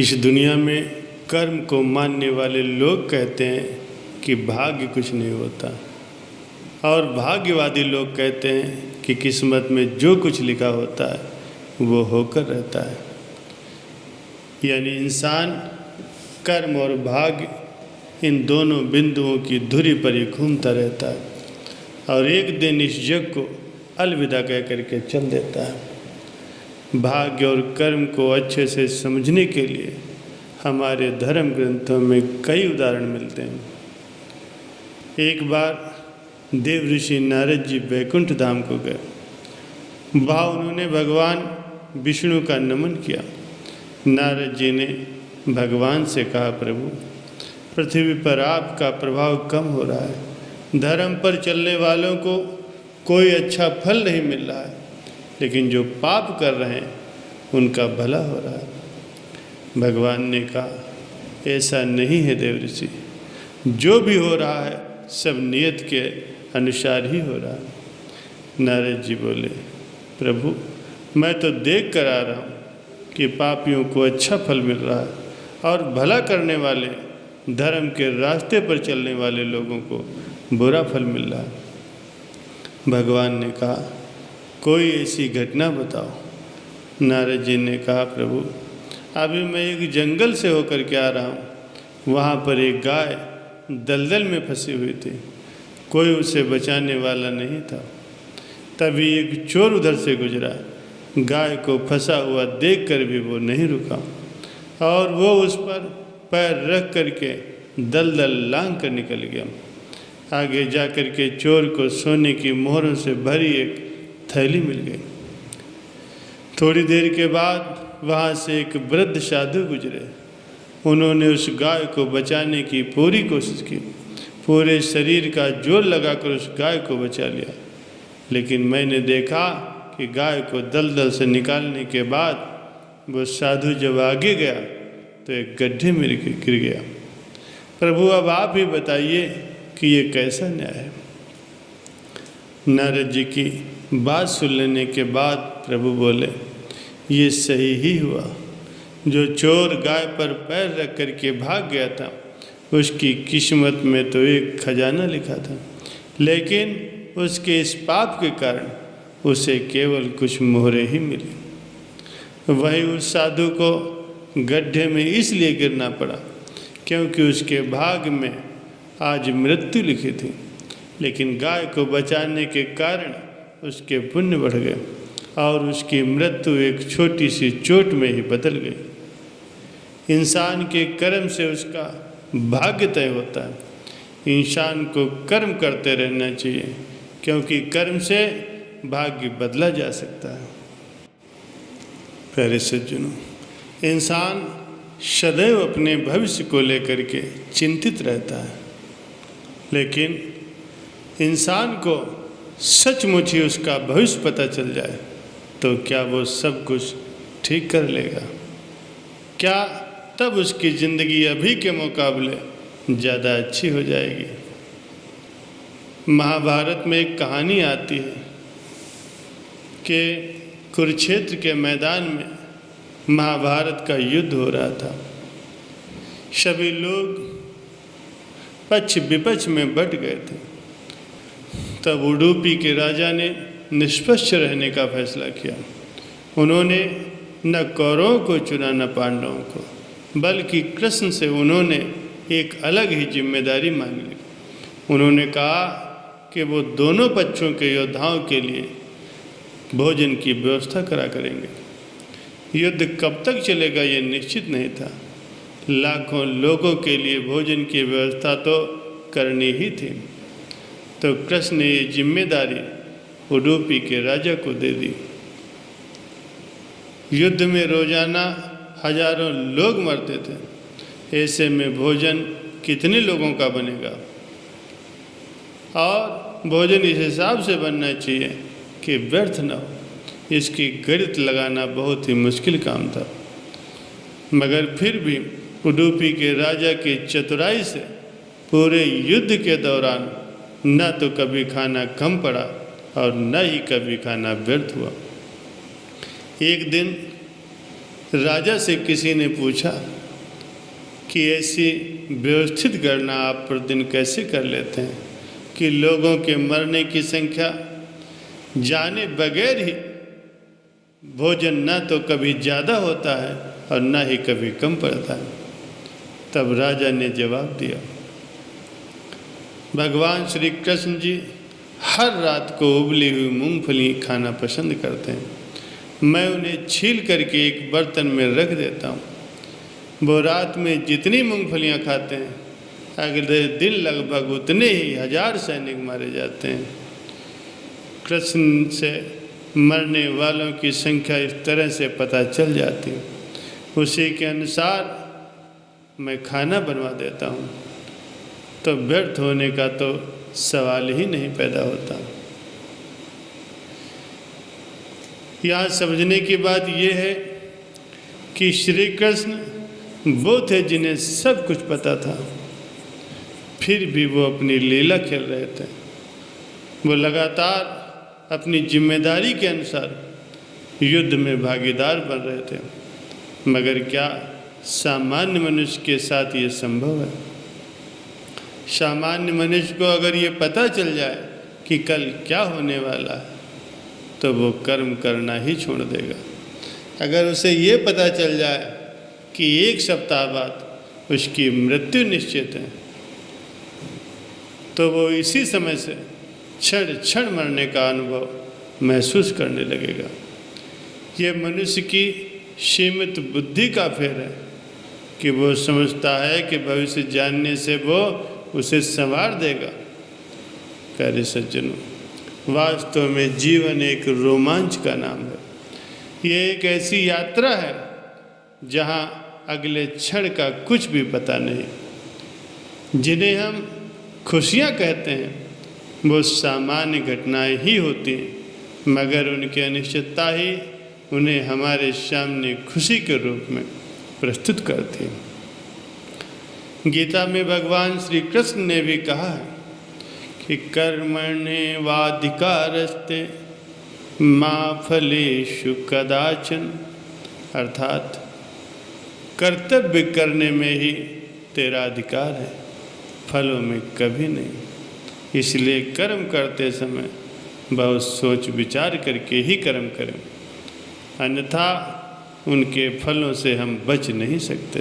इस दुनिया में कर्म को मानने वाले लोग कहते हैं कि भाग्य कुछ नहीं होता, और भाग्यवादी लोग कहते हैं कि किस्मत में जो कुछ लिखा होता है वो होकर रहता है। यानी इंसान कर्म और भाग्य इन दोनों बिंदुओं की धुरी पर ही घूमता रहता है और एक दिन इस जग को अलविदा कह करके चल देता है। भाग्य और कर्म को अच्छे से समझने के लिए हमारे धर्म ग्रंथों में कई उदाहरण मिलते हैं। एक बार देव ऋषि नारद जी वैकुंठ धाम को गए। वहाँ उन्होंने भगवान विष्णु का नमन किया। नारद जी ने भगवान से कहा, प्रभु, पृथ्वी पर आपका प्रभाव कम हो रहा है। धर्म पर चलने वालों को कोई अच्छा फल नहीं मिल रहा है, लेकिन जो पाप कर रहे हैं उनका भला हो रहा है। भगवान ने कहा, ऐसा नहीं है देव ऋषि, जो भी हो रहा है सब नियत के अनुसार ही हो रहा है। नारद जी बोले, प्रभु, मैं तो देख कर आ रहा हूँ कि पापियों को अच्छा फल मिल रहा है और भला करने वाले, धर्म के रास्ते पर चलने वाले लोगों को बुरा फल मिल रहा है। भगवान ने कहा, कोई ऐसी घटना बताओ। नारद जी ने कहा, प्रभु, अभी मैं एक जंगल से होकर के आ रहा हूँ। वहाँ पर एक गाय दलदल में फंसी हुई थी। कोई उसे बचाने वाला नहीं था। तभी एक चोर उधर से गुजरा। गाय को फंसा हुआ देखकर भी वो नहीं रुका और वो उस पर पैर रख करके दलदल लांघ कर निकल गया। आगे जाकर के चोर को सोने की मोहरों से भरी एक थैली मिल गई। थोड़ी देर के बाद वहाँ से एक वृद्ध साधु गुजरे। उन्होंने उस गाय को बचाने की पूरी कोशिश की। पूरे शरीर का जोर लगाकर उस गाय को बचा लिया, लेकिन मैंने देखा कि गाय को दलदल से निकालने के बाद वो साधु जब आगे गया तो एक गड्ढे में गिर गया। प्रभु, अब आप ही बताइए कि ये कैसा न्याय है। नारद जी की बात सुन लेने के बाद प्रभु बोले, ये सही ही हुआ। जो चोर गाय पर पैर रख कर के भाग गया था, उसकी किस्मत में तो एक खजाना लिखा था, लेकिन उसके इस पाप के कारण उसे केवल कुछ मोहरे ही मिली। वही उस साधु को गड्ढे में इसलिए गिरना पड़ा क्योंकि उसके भाग्य में आज मृत्यु लिखी थी, लेकिन गाय को बचाने के कारण उसके पुण्य बढ़ गए और उसकी मृत्यु एक छोटी सी चोट में ही बदल गई। इंसान के कर्म से उसका भाग्य तय होता है। इंसान को कर्म करते रहना चाहिए, क्योंकि कर्म से भाग्य बदला जा सकता है। प्यारे सज्जनों, इंसान सदैव अपने भविष्य को लेकर के चिंतित रहता है, लेकिन इंसान को सचमुच ही उसका भविष्य पता चल जाए तो क्या वो सब कुछ ठीक कर लेगा? क्या तब उसकी ज़िंदगी अभी के मुकाबले ज़्यादा अच्छी हो जाएगी? महाभारत में एक कहानी आती है कि कुरुक्षेत्र के मैदान में महाभारत का युद्ध हो रहा था। सभी लोग पक्ष विपक्ष में बट गए थे। तब उडुपी के राजा ने निष्पक्ष रहने का फैसला किया। उन्होंने न कौरवों को चुना न पांडवों को, बल्कि कृष्ण से उन्होंने एक अलग ही जिम्मेदारी मांग ली। उन्होंने कहा कि वो दोनों पक्षों के योद्धाओं के लिए भोजन की व्यवस्था करा करेंगे। युद्ध कब तक चलेगा ये निश्चित नहीं था। लाखों लोगों के लिए भोजन की व्यवस्था तो करनी ही थी। तो कृष्ण ने ये जिम्मेदारी उडुपी के राजा को दे दी। युद्ध में रोजाना हजारों लोग मरते थे। ऐसे में भोजन कितने लोगों का बनेगा? और भोजन इस हिसाब से बनना चाहिए कि व्यर्थ न हो। इसकी गणित लगाना बहुत ही मुश्किल काम था, मगर फिर भी उडुपी के राजा की चतुराई से पूरे युद्ध के दौरान न तो कभी खाना कम पड़ा और न ही कभी खाना व्यर्थ हुआ। एक दिन राजा से किसी ने पूछा कि ऐसी व्यवस्थित गणना आप प्रतिदिन कैसे कर लेते हैं कि लोगों के मरने की संख्या जाने बगैर ही भोजन न तो कभी ज़्यादा होता है और न ही कभी कम पड़ता है। तब राजा ने जवाब दिया, भगवान श्री कृष्ण जी हर रात को उबली हुई मूंगफली खाना पसंद करते हैं। मैं उन्हें छील करके एक बर्तन में रख देता हूँ। वो रात में जितनी मूंगफलियाँ खाते हैं, अगले दिन लगभग उतने ही 1000 सैनिक मारे जाते हैं। कृष्ण से मरने वालों की संख्या इस तरह से पता चल जाती है। उसी के अनुसार मैं खाना बनवा देता हूँ, तो व्यर्थ होने का तो सवाल ही नहीं पैदा होता। यहाँ समझने की बात यह है कि श्री कृष्ण वो थे जिन्हें सब कुछ पता था, फिर भी वो अपनी लीला खेल रहे थे। वो लगातार अपनी जिम्मेदारी के अनुसार युद्ध में भागीदार बन रहे थे। मगर क्या सामान्य मनुष्य के साथ ये संभव है? सामान्य मनुष्य को अगर ये पता चल जाए कि कल क्या होने वाला है, तो वो कर्म करना ही छोड़ देगा। अगर उसे ये पता चल जाए कि 1 सप्ताह बाद उसकी मृत्यु निश्चित है, तो वो इसी समय से क्षण क्षण मरने का अनुभव महसूस करने लगेगा। ये मनुष्य की सीमित बुद्धि का फेर है कि वो समझता है कि भविष्य जानने से वो उसे संवार देगा। प्यारे सज्जनों, वास्तव में जीवन एक रोमांच का नाम है। ये एक ऐसी यात्रा है जहाँ अगले क्षण का कुछ भी पता नहीं। जिन्हें हम खुशियाँ कहते हैं वो सामान्य घटनाएं ही होती हैं, मगर उनकी अनिश्चितता ही उन्हें हमारे सामने खुशी के रूप में प्रस्तुत करती है। गीता में भगवान श्री कृष्ण ने भी कहा है कि कर्मण्येवाधिकारस्ते मा फलेषु कदाचन, अर्थात कर्तव्य करने में ही तेरा अधिकार है, फलों में कभी नहीं। इसलिए कर्म करते समय बहुत सोच विचार करके ही कर्म करें, अन्यथा उनके फलों से हम बच नहीं सकते।